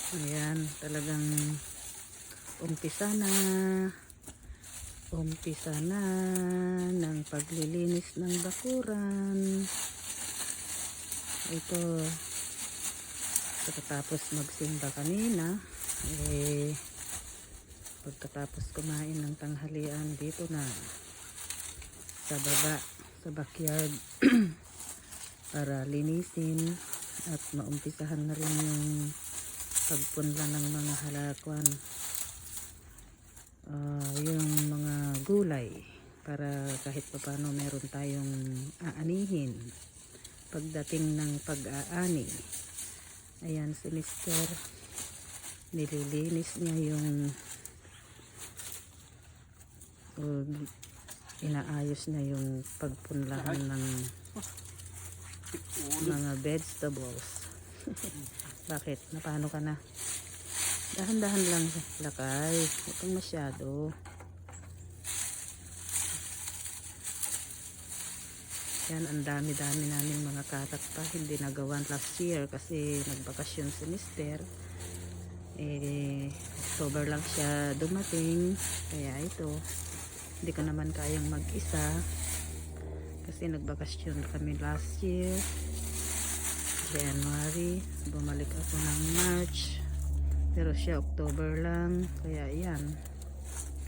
Ayan, talagang umpisa na ng paglilinis ng bakuran. Ito, pagkatapos magsimba kanina, pagkatapos kumain ng tanghalian, dito na sa baba, sa backyard para linisin at maumpisahan na rin yung pagpunla ng mga halakwan, yung mga gulay, para kahit paano meron tayong aanihin pagdating ng pag-aani. Ayan si Mister, nililinis niya yung inaayos niya yung pagpunlahan ng mga vegetables. Bakit? Napano ka na? Dahan-dahan lang, lakay. Huwag kang masyado. Yan, ang dami-dami namin mga katak pa. Hindi nagawan last year kasi nagbakasyon si Mister. October lang siya dumating. Kaya ito, hindi ko naman kayang mag-isa. Kasi nagbakasyon kami last year. January. Bumalik ako ng March. Pero siya October lang. Kaya yan,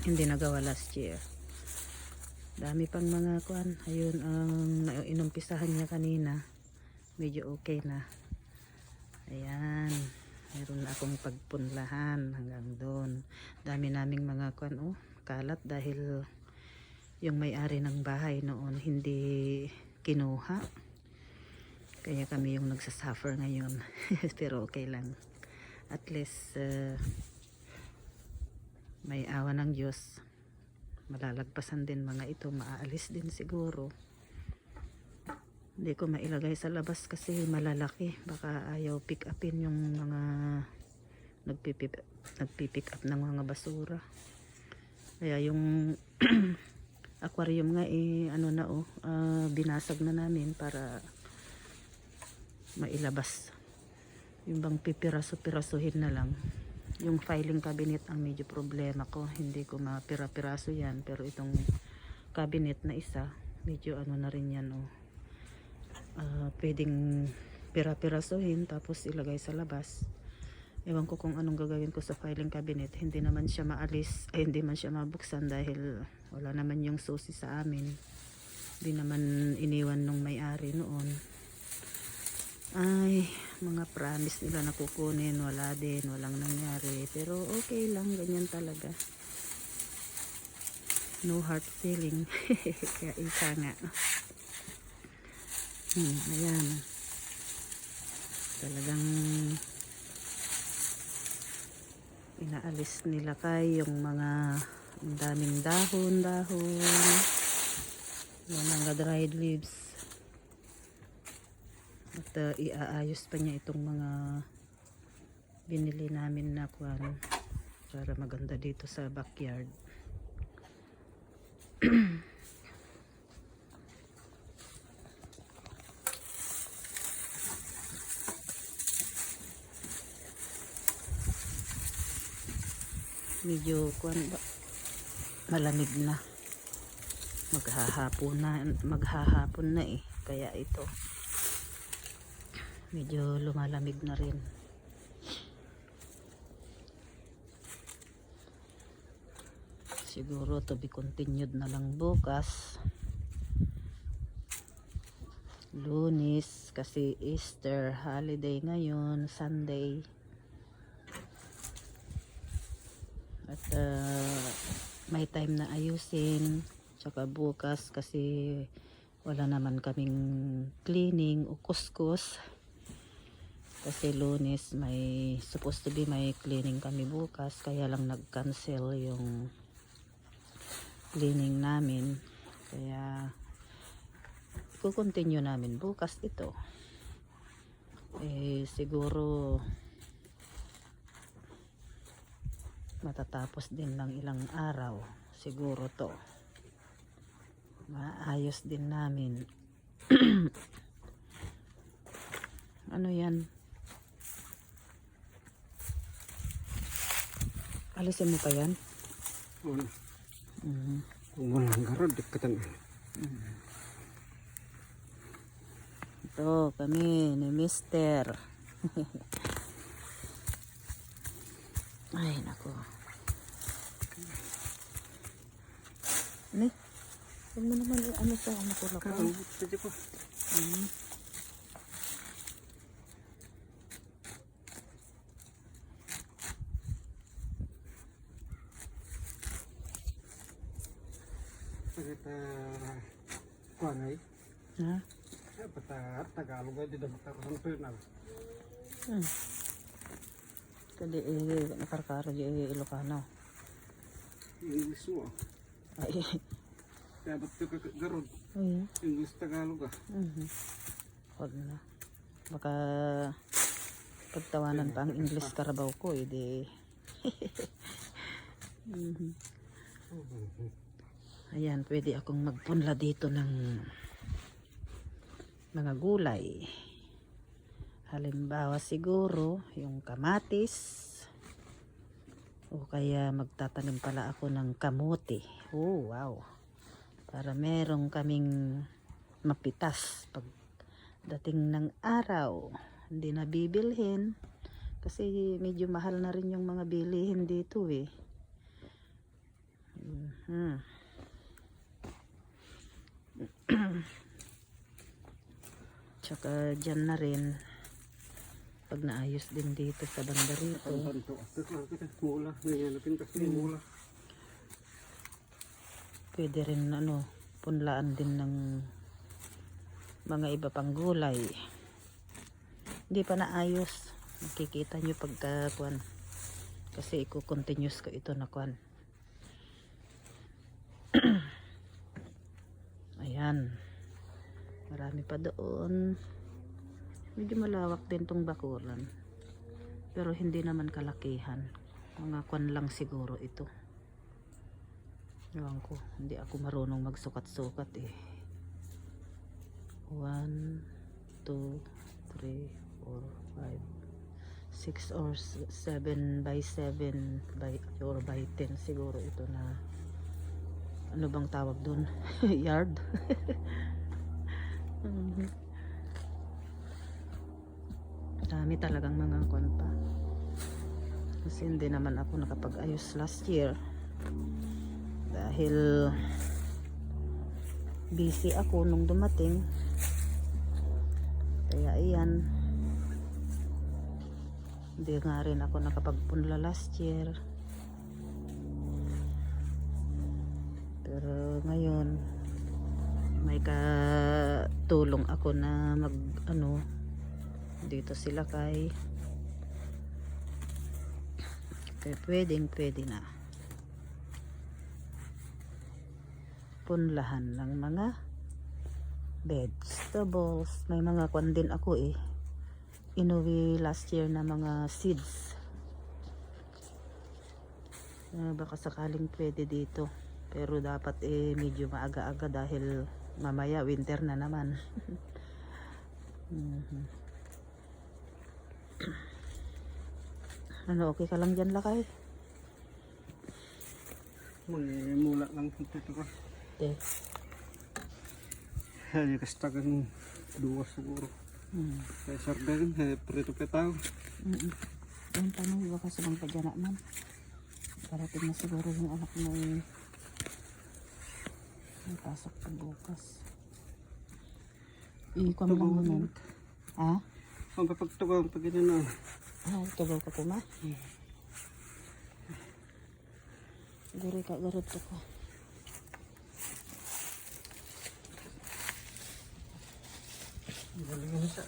hindi nagawa last year. Dami pang mga kuan. Ayun ang inumpisahan niya kanina. Medyo okay na. Ayan. Meron na akong pagpunlahan hanggang doon. Dami naming mga kuan, kalat dahil yung may-ari ng bahay noon hindi kinuha. Kaya kami yung nagsasuffer ngayon. Pero okay lang. At least may awa ng Diyos. Malalagpasan din mga ito, maaalis din siguro. Hindi ko mailagay sa labas kasi malalaki, baka ayaw pick upin yung mga nagpipick up ng mga basura. Kaya yung aquarium nga binasag na namin para mailabas. Yung bang pipiraso-pirasuhin na lang. Yung filing cabinet ang medyo problema ko. Hindi ko mapira-piraso yan. Pero itong cabinet na isa, medyo na rin yan. Pwedeng pira-pirasuhin tapos ilagay sa labas. Ewan ko kung anong gagawin ko sa filing cabinet. Hindi naman siya maalis, hindi man siya mabuksan dahil wala naman yung susi sa amin. Hindi naman iniwan nung may-ari noon. Ay, mga promise nila na kukunin, wala din, walang nangyari. Pero okay lang, ganyan talaga. No hard feeling. Kaya isa nga. Ayan. Talagang inaalis nila yung mga daming dahon, yung mga dried leaves. At iaayos pa niya itong mga binili namin na kuwan para maganda dito sa backyard. Medyo kuwan ba, malamig na, maghahapon na kaya ito medyo lumalamig na rin. Siguro to be continued na lang bukas, Lunes, kasi Easter holiday ngayon, Sunday. At may time na ayusin. Tsaka bukas kasi wala naman kaming cleaning o kuskus. Kasi Lunes supposed to be may cleaning kami bukas, kaya lang nag-cancel yung cleaning namin. Kaya i-continue namin bukas ito. Siguro matatapos din ng ilang araw siguro to. Maayos din namin. Ano yan? Alisin mo pa yan? Wala. Mhm. Kung walang garod, dekatan. Ito kami ni Mister. Ay, nako. Ni, huwag mo naman ano sa ano ko lang. Karang, sadya ko. Pagkita, kuanay. Ha? Pagkita, Tagalog ay di dapat ako sa pinal. Kadi nakarkaro di Ilocano. English mo. Ay. Dapat ka garod. Ay. English Tagalog ah. Huwag na. Baka pagtawanan pa ang English Karabaw ko, di. Ayan, pwede akong magpunla dito ng mga gulay. Halimbawa siguro, yung kamatis. O kaya magtatanim pala ako ng kamote. Oh, wow. Para merong kaming mapitas pag dating ng araw. Hindi na bibilhin. Kasi medyo mahal na rin yung mga bilihin dito eh. Tsaka dyan na rin pag naayos din dito sa banda rito. Mula, nangyayalapin kasi mula. Pwede rin ano, punlaan din ng mga iba pang gulay. Hindi pa naayos. Makikita nyo pagka kuwan. Kasi i-continuous ko ito na kuwan. Ayan. Marami pa doon. Medyo malawak din tong bakuran. Pero hindi naman kalakihan. Mga kuwan lang siguro ito. Ewan ko. Hindi ako marunong magsukat-sukat eh. 1, 2, 3, 4, 5, 6 or 7 by 7 by or by 10 siguro ito na ano bang tawag dun? Yard. Dami talagang mga kwan pa. Kasi hindi naman ako nakapag-ayos last year dahil busy ako nung dumating. Kaya iyan, hindi nga rin ako nakapagpunla last year. Pero ngayon may katulong ako na mag ano dito sila kaya pwede na punlahan ng mga vegetables. May mga kwan din ako eh, inuwi last year na mga seeds. Baka sakaling pwede dito, pero dapat eh medyo maaga-aga dahil mamaya winter na naman. Ano, okay ka lang dyan, Lakay? May mula lang dito ko. Okay. Ay, kastagan dua siguro. Kaya sardan, prito petao. Ayun, tanong, baka silang padyan man. Parating na siguro yung anak mo eh. May pasok pa bukas. Ikaw mo lang naman. Ha? Ang papagtugaw pag ganyan na. Ah, tugaw ka po ma? Siguro ka garot ko. Galingan siya.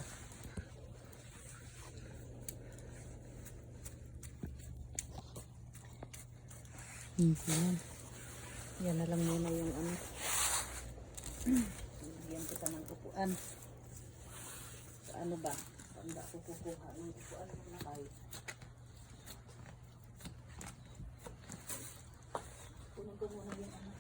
Yan. Yan na lang muna yung ano. Bigyan kita ng upuan. Sa ano ba? Saan ba ako kukuha ng upuan? Nakay. Punin ko muna yung ano.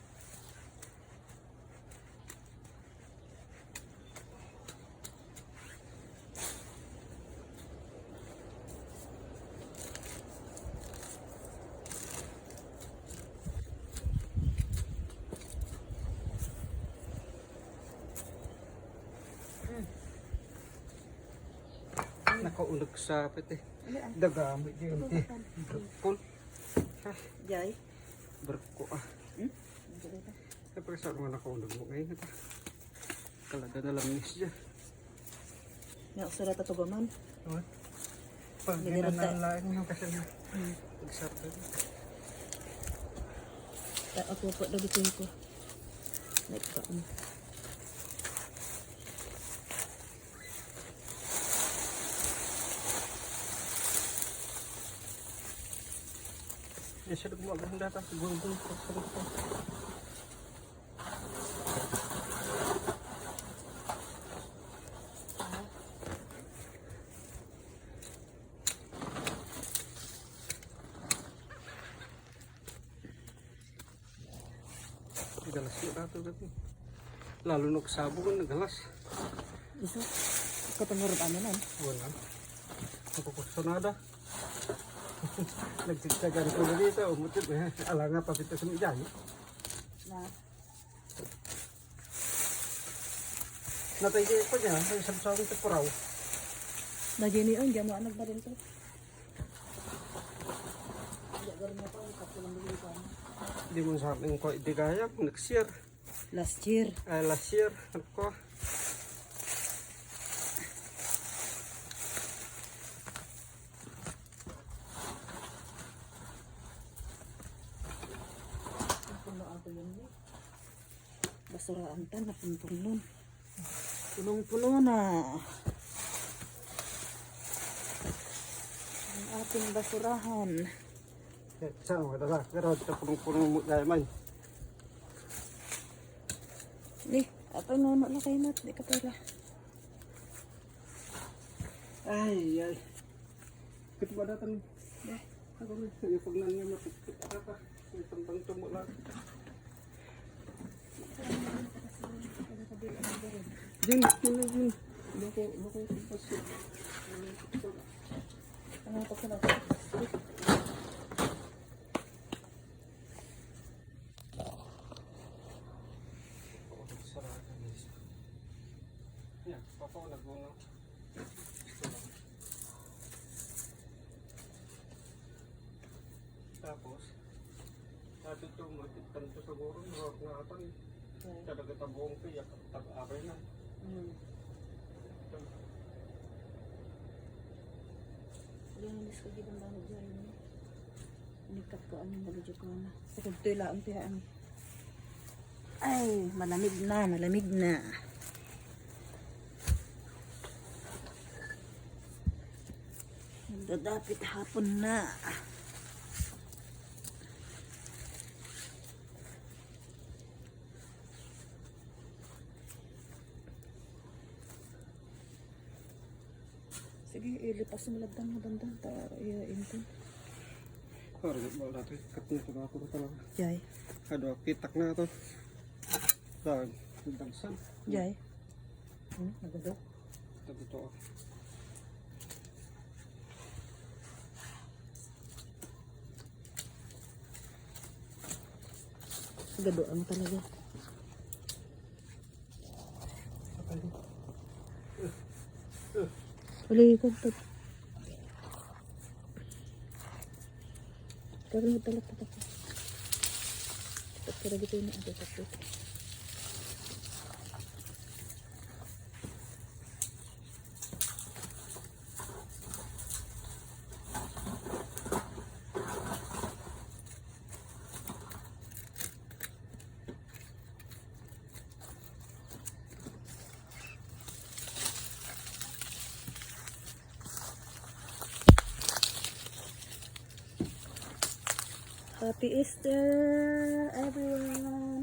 Nakaulag sa pete. Dagamit yun. Berkol. Jay. Berko ah. Siyempre saan mga nakaulag mo ngayon. Kalada na lang nis dyan. May usara ta to man. Pag ginanalain mo kasi na. Pagsarda. Ako po daw dito ko. Like pa. Ya siya nagmagandang data sa gulong ko sa rito. Galas mo dato dati. Lalo nagsabog nagalas. Isa. Katungurot ano nan. Wala. Nakukusanada. Nagtitsagan ko na dito. Umutit eh. Ala nga papita sa midyan. Na. Natay kayo pa niya. May sabsawang sa paraw. Nagini on jamo anak ba din to. Ya galing mo pa kapulang dili ko. Di mo sa akin ko di kaya. Next year. Last year. Last year. Ako. Basurahan ta na punong punong-puno na ang ating basurahan. Saan mo dala? Pero dito punong-punong mo dahil man. Ni, apa nono na kayo mat, di ka pala. Ay, ay. Kito ba datan? Ako rin. Yung pag nangyayon mo, apa? Yung tantang tumula. Jun, jun. Loko, pasok. Ano pa sila? Yan, papaulag mo na. Tapos, natin ito, magtanto siguro, marot na atan. Kada kita buong piyak, tag-aray na. Yan ang disko gibang banod dyan. Nikat ko ang naludyo ko na. Pagod ito ilaan tiyaan. Ay, malamig na, malamig na. Dadapit hapon na. Sige, ilipas mo lagdan mo dandan. Iyain. Harap ba natin, kat na ito ako talaga. Jai. Hado, pitak na ito. Saan? Dagsan. Jai. Nagado. Ito dito ako. Nagado ang talaga. Uli ko ito. Kaya mo talak ito. Tapos kaya dito na ako tapos. Happy Easter, everyone!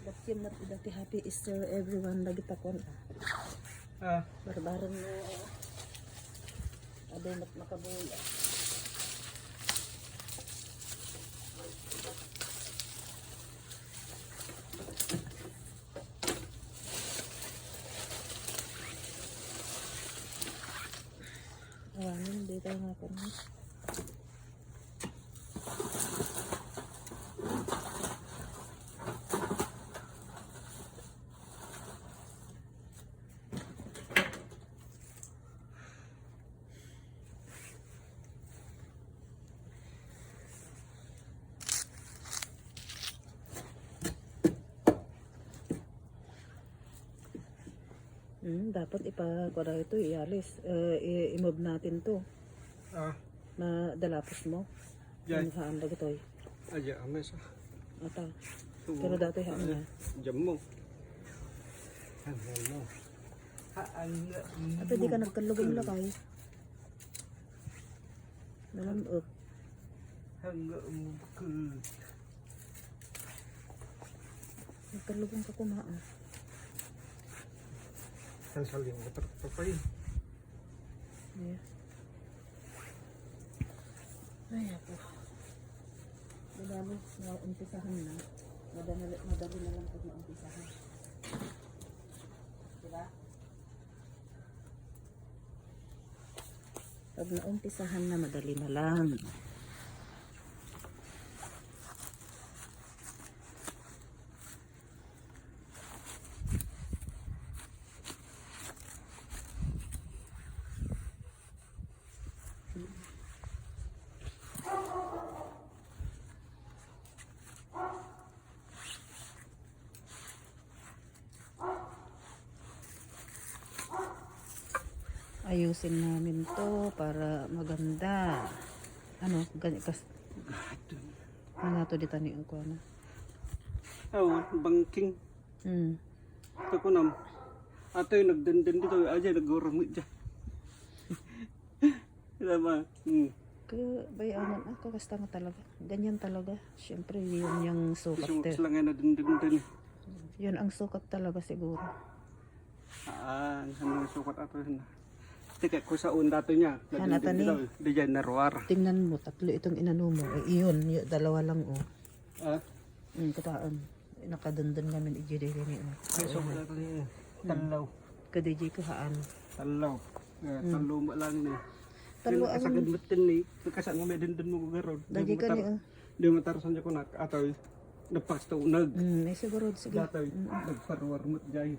Dakyam na po dati Happy Easter, everyone. Lagi takon. Barbaran mo. Aday mat makabuya. Awanin, dito nga po na. Dapat ipagwala ito, ialis. I-move natin to. Ah, Madalapos mo. Yan. Haan lagi to. aja ames. Ata. Pero dati haan na. Jam mo. Hanggang mo. Haan nga. At di ka nagkalugong lakay. Nalamot. Hanggang mo. Nagkalugong ka kumaan. Ang saling mo papay. Yeah. Ay, ako. Madami, umpisahan na. Madali na lang pag maumpisahan. Diba? Pag naumpisahan na, madali na lang. Ayusin namin to para maganda. Ano, ganyan nga to dito ni ko na. Oh, bangking. Ako nam. Ato yung nagdenden dito aja naggoramit dyan. Diba? Kaya bayanan kakasta nga talaga. Ganyan talaga. Siyempre yun yung sukat. Gusto lang nga na denden. Yun ang sukat talaga siguro. Ano sukat ato yun. Tika ko sa dato niya. Hanata ni. Di dyan naruar. Tingnan mo, tatlo itong inano mo. Iyon, dalawa lang oh. Ah? Kataan. Nakadundan namin i-jiri ni oh. Ay, sukat ato niya. Talaw. Kadiji ko haan. Talaw. Talaw mo lang ni. Talo ang Kasagad matin ni. Kasaan mo may denden mo garon. daji ka ni oh. Di matarusan niya ko na. Ato nagpas to unag. Ay siguro, sige. Dato nagparuar mo dyan.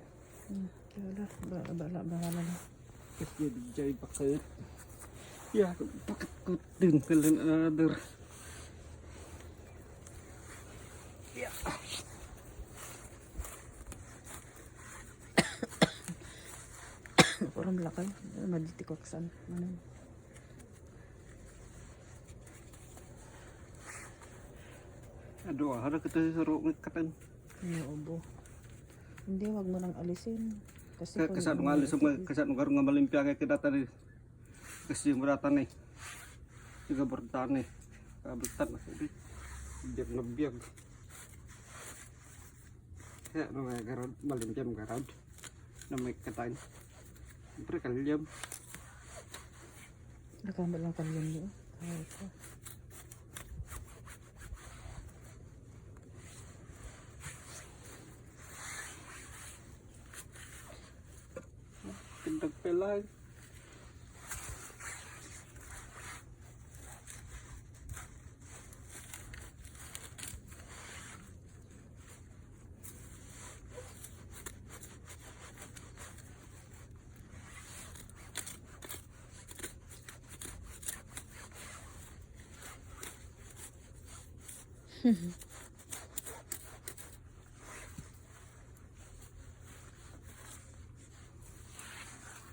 Bahala na. Kasi jay bakit. Ya, bakit ko din kalian another. Ya. Parang lakay. Maditikoksan. Ano? Aduh, ada kita sarong katan. Ubo. Hindi, wag mo nang alisin. Kasi Kasano nga alis mo, kasano nga malimpya kay kita ni. Kasi yung beratan ni. Juga beratan ni. Kabutan na hindi. Biar nabiyag. Ya, no nga garod malimpya mo garod. Na may katain. Siyempre kalyam. nakambal lang kalyan niyo. Ay ko. Tindag pelay.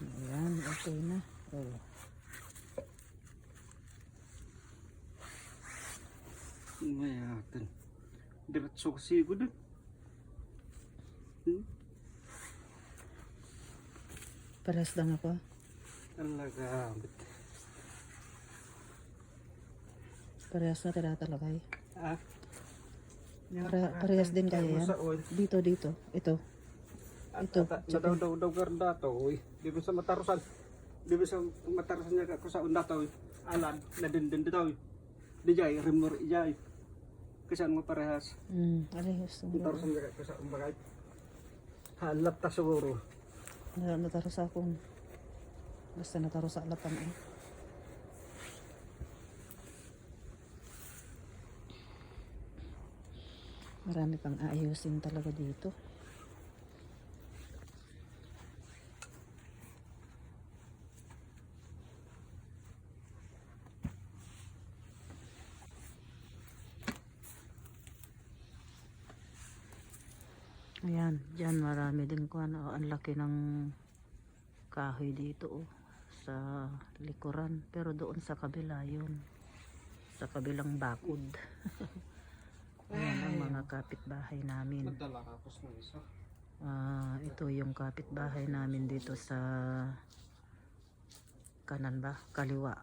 Ayan, okay na. Oh. Mayatan. Diretso kasi ko dun. Paras lang ako. Talaga. Parehas na tira talaga eh. Ah. Parehas din kaya yan. Dito. Ito. Ito. Daw garda to. Di ba sa matarusan? Di ba sa matarusan niya ko sa unda to? Alan, na din daw. Di jay, remor jay. Kasaan mo parehas? Parehas. Matarusan niya ko sa umbagay. Halap ta siguro. Nataros akong. Basta nataros sa alatan eh. Marami pang aayusin talaga dito. Ayan, dyan marami din kuha na. Ang laki ng kahoy dito oh, sa likuran, pero doon sa kabila yun, sa kabilang bakod. Ayan ang mga kapitbahay namin. Madala kapos ng isa. Ito yung kapitbahay namin dito sa kanan ba? Kaliwa.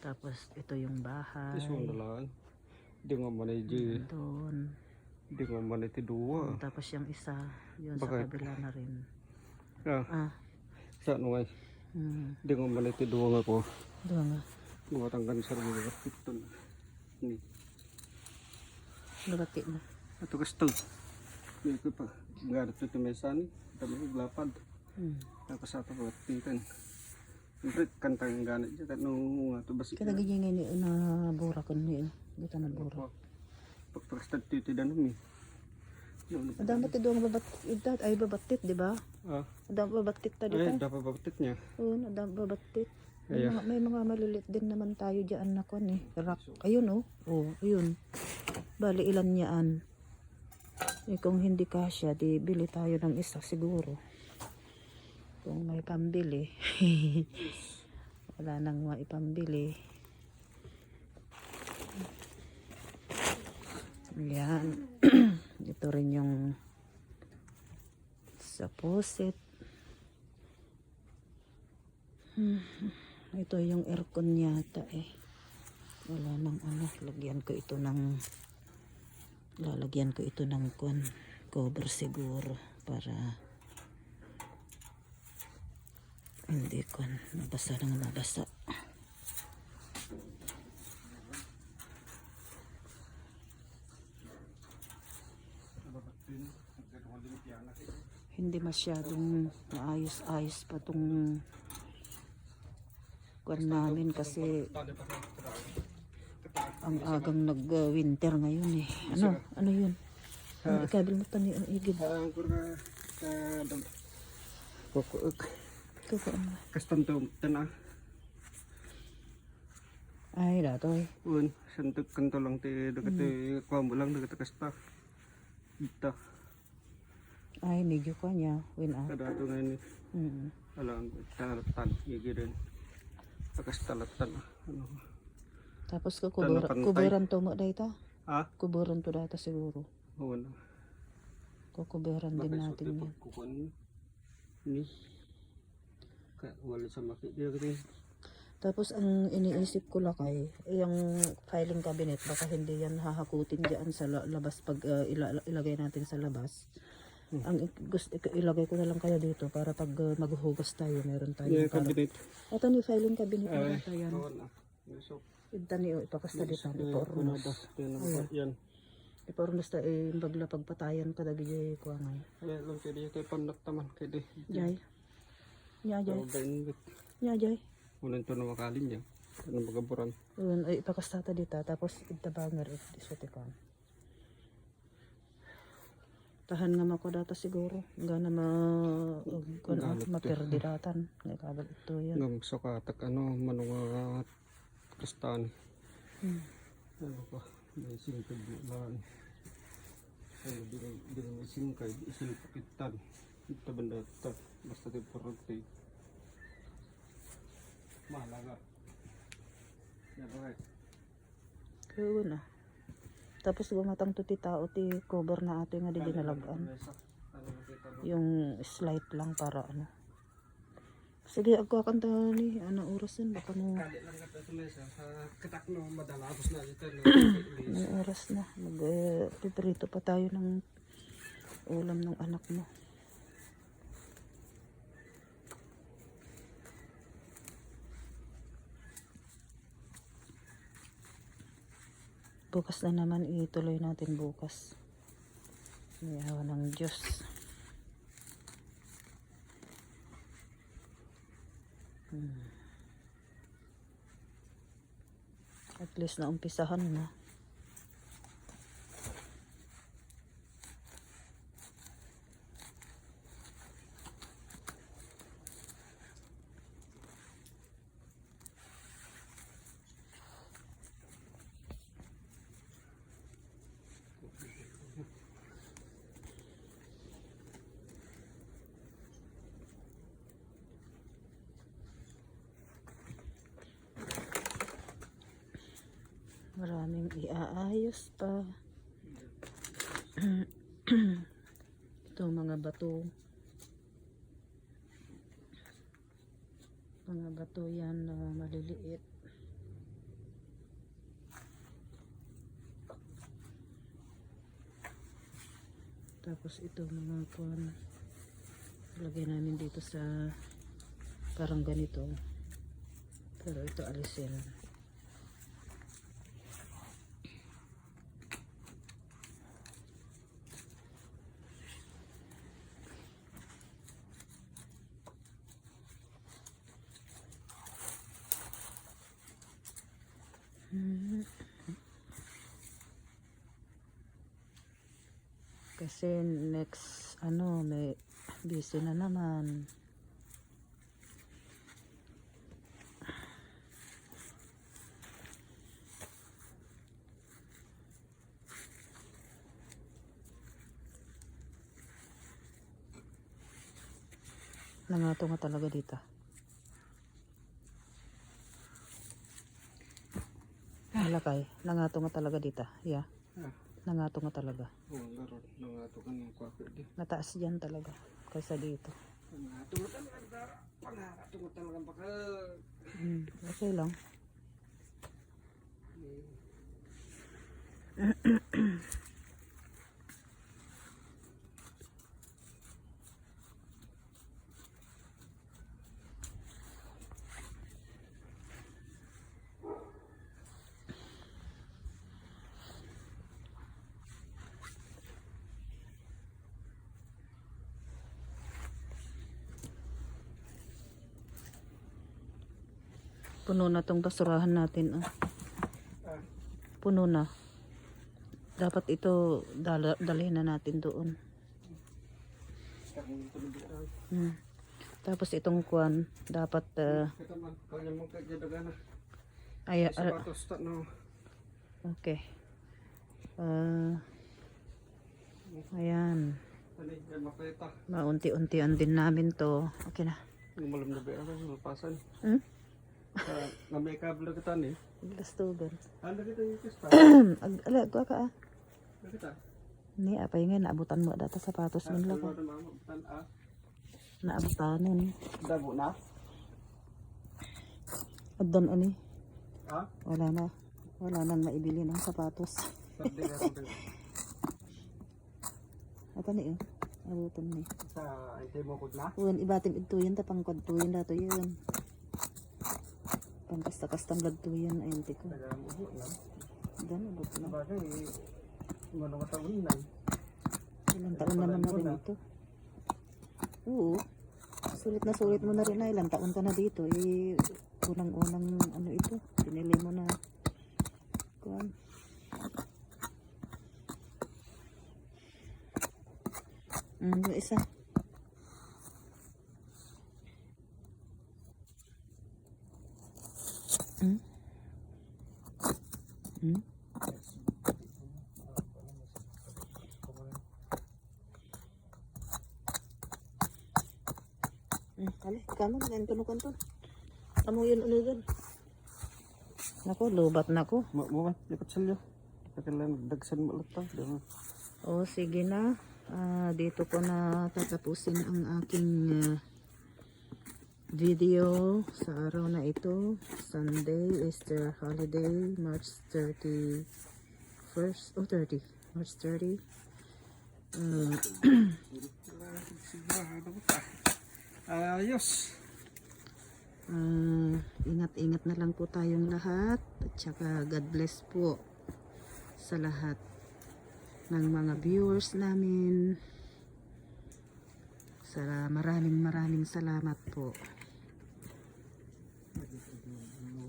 Tapos ito yung bahay. Iso na lang. Di nga manay di. Doon. Di nga manay ti duwa. Tapos yung isa, yun sa Bakit? kabila na rin. Sa ano ngay? Di nga manay ti duwa nga ko. Doon nga. Buwatang kan sa mga ito na. Ni. Nabati na. Ito kasto. Hindi ko pa. Garat ito may sani. Dami ko glapad. Tapos sa ito pagkatikan. Siyempre kantang ganit dyan. Nung ito basi. Kaya ganyan ngayon na bura ko niyo. Dito na bura. Pagpagstad titi dan mi. Dapat ito ang babatit. Ay babatit, di ba? Dapat babatit ta dito. Ay, dapat babatit niya. Oo, dapat babatit. Ayan. May mga malilit din naman tayo dyan na kon eh. Rock. Ayun oh. Oh, ayun. Bali ilan niyaan. Eh, kung hindi kasya, di bili tayo ng isa siguro. Kung may pambili. Wala nang maipambili. Yan. Ito rin yung sa poset. Ito yung aircon yata eh. Wala nang ano. Lalagyan ko ito ng cover siguro para hindi mabasa nang mabasa. Hindi masyadong maayos-ayos pa tong kuwan namin kasi ang agang nag-winter ngayon eh. Ano yun? Ikabil mo pa ni Igib. Kastan to tana. Ay, datoy. Un, santuk kanto lang ti dagati kuambo lang dagati kasta. Ita. Ay, medyo ko niya. Kada to ngayon. Alang talatan gigiren. Takas talatan. Ano. Tapos kuburan to mo data. Kuburan to data siguro. Oo. Kukuburan din natin yan. Kukuan ni. Wala sa makikita. Tapos ang iniisip ko lakay, yung filing cabinet, baka hindi yan hahakutin dyan sa labas pag ilagay natin sa labas. Ang gusto ilagay ko na lang kaya dito para pag maghuhugas tayo, meron tayong cabinet. Ito ni filing cabinet na ito yan. So, Ito ni ipakasta dito. Ipornos. Yan. Ipornos ta bagla pagpatayan kada gijay ko ngay. Ay, lang kaya tayo panak taman kaya. Jay. Nya jay. Ulan to na makalin niya. Ano magaburan? Ay ipakasta ta dito tapos itabanger isotikon. Tahan nga mako data siguro. Nga na mapirdi datan. Nga kabal ito yan. Ngam sokatak manunga kristan. Ano pa? May singkad lang. Ano di may singkad isilpakitan. Ito benda ito. Basta ito porte. Mahalaga. Yan ba? Kaya na. Tapos gumatang to ti tao ti cover na ato nga di ginalagaan. Yung slide lang para ano. Sige, ako kanta ni ano oras yan baka mo. Kali lang ka sa mesa sa katak no madalabos na dito no. May oras na. Piprito pa tayo ng ulam ng anak mo. Bukas na naman ituloy natin bukas. May awa ng Diyos. At least na umpisahan na. iaayos pa. Ito mga bato. Mga bato yan na maliliit. Tapos ito mga kuwan. Lagay namin dito sa parang ganito. Pero ito alisin. Kasi next may busy na naman. Nangato nga talaga dito. Malakay, nangato nga talaga dito. Yeah. Nangato nga talaga. Oh, laro. Nangato ka ng kwakit di. Mataas dyan talaga. Kaysa dito. Nangato mo talaga. Nangato mo talaga baka. Okay lang. Puno na tong basurahan natin. Puno na. Dapat ito dalhin na natin doon. Tapos itong kuwan dapat okay. Ayan. Maunti-untian din namin to. Okay na. Malam na ba ako pasan? Na may kablo kita ni. Glastugan. Ano kita yung kista? Ala, gua ka ah. Kita. Ni apa yung naabutan mo data sapatos man lang ko. Naabutanon. Dabo na? Addan ani. Ha? Wala na. Wala nang maibili ng sapatos. Sabi ka sabi. Ata ni abutan ni. Sa ite mo kod na? Uwan ibatim ito yun tapang kwadtuyin dato yun. Pangkasta-kastang lagtuyan ayun tiko. Taga mo na. Gano ba na? Bagay mga taon na. Ilang taon naman na rin ito. Oo. Sulit mo na rin na ilang taon ka na dito. Unang-unang ito. Pinili mo na. Kuwan. Yung isa. Kali, kamu ngayon kanto. Kamu yun dyan. Nako, lubat na ko. Mo ba? Lipat salyo. Pagkalan dagsan mo lang ta. O sige na. Dito ko na tatapusin ang aking video sa araw na ito. Sunday, Easter holiday, March 31st. Oh, 30. March 30. Ayos. Ingat-ingat na lang po tayong lahat. At saka God bless po sa lahat ng mga viewers namin. Maraming salamat po.